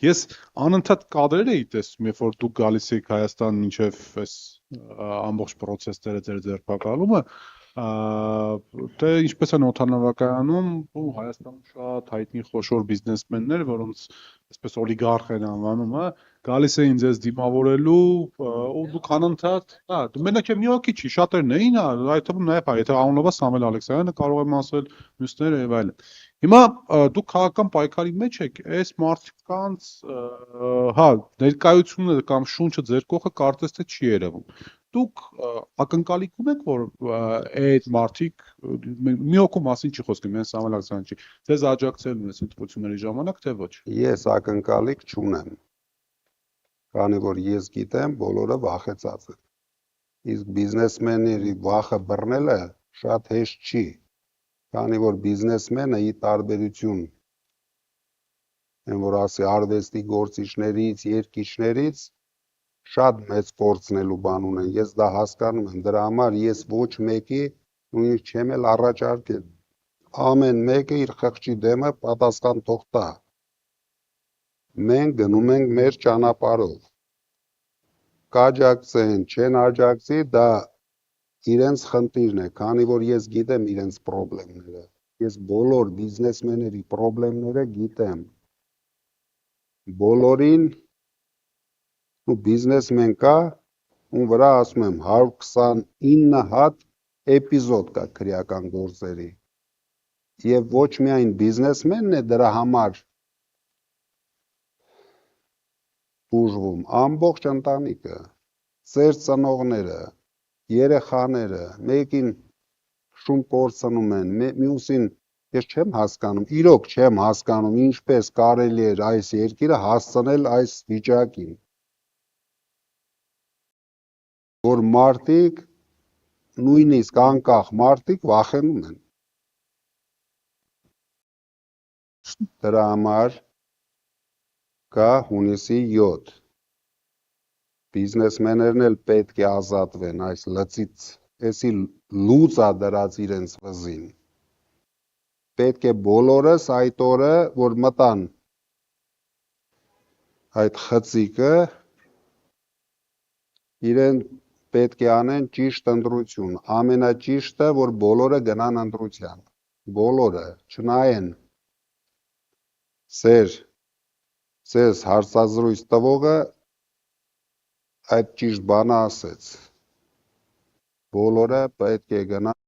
Ես անընդհատ կադրեր էի տեսնում, երբ որ դուք գալիս եք Հայաստան մինչև այս ամբողջ process-ները ձեր ձեռբակալումը, թե ինչպես են օդանավակայանում ու Հայաստանում շատ հայտնի խոշոր բիզնեսմեններ, որոնց այսպես օլիգարխ են անվանում, գալիս էին ձեզ դիմավորելու ու դուք անընդհատ, դու մենակ եմ մի հոգի չի, շատերն էին, այդ թվում նաև եթե անունովա Սամվել Ալեքսանյանը կարող եմ ասել, մյուսները եւ այլն։ Հիմա դուք քաղաքական պայքարի մեջ եք, այս մարդկանց հա, ներկայությունը կամ շունչը ձեր կողքը կարծես թե չի երևում։ Դուք ակնկալիք ունեք, որ այդ մարդիկ մի հոգու մասին չի խոսքը, միայն Սամվել Ալեքսանյանը չի, ձեզ աջակցել ունես ընտրությունների ժամանակ, թե ոչ։ Ես ակնկալիք չունեմ, քանի որ ես գիտեմ, բոլորը վախեցած են։ Իսկ բիզնեսմենների վախը բռնելը շատ հեշտ չի, քանի որ բիզնեսմենը ի տարբերություն են որ ասի արվեստի գործիչներից, երգիչներից շատ մեծ կորցնելու բան ունեն, ես դա հասկանում եմ, դրա համար ես ոչ մեկի նույնիսկ չեմ էլ առաջարկել, ամեն մեկը իր խղճի դեմը պատասխան թող տա, մենք գնում ենք մեր ճանապարհով, կաջակցեն, չեն աջակցի, դա իրենց խնդիրն է, քանի որ ես գիտեմ իրենց պրոբլեմները, ես բոլոր բիզնեսմենների պրոբլեմները գիտեմ, բոլորին ու բիզնեսմեն կա, ում վրա ասում եմ 129 հատ էպիզոդ կա քրեական գործերի, եւ ոչ միայն բիզնեսմենն է դրա համար ուժվում, ամբողջ ընտանիքը, ծեր ծնողները, երեխաները, մեկին շուն կորցնում են, մյուսին ես չեմ հասկանում, իրոք չեմ հասկանում, ինչպես կարելի էր այս երկիրը հասցնել այս վիճակին, որ մարդիկ, նույնիսկ անկախ մարդիկ վախենում են, դրա համար կա հունիսի 7, բիզնեսմեններն էլ պետք է ազատվեն այս լծից, էսի լուծա դրած իրենց վզին, պետք է բոլորս այդ օրը, որ մտան այդ խցիկը, իրեն պետք է անեն ճիշտ ընտրություն, ամենաճիշտը, որ բոլորը գնան ընտրության, բոլորը, չնայեն սեզ հարցազրույց տվողը այդ ճիշտ բանը ասեց, բոլորը պետք է գնան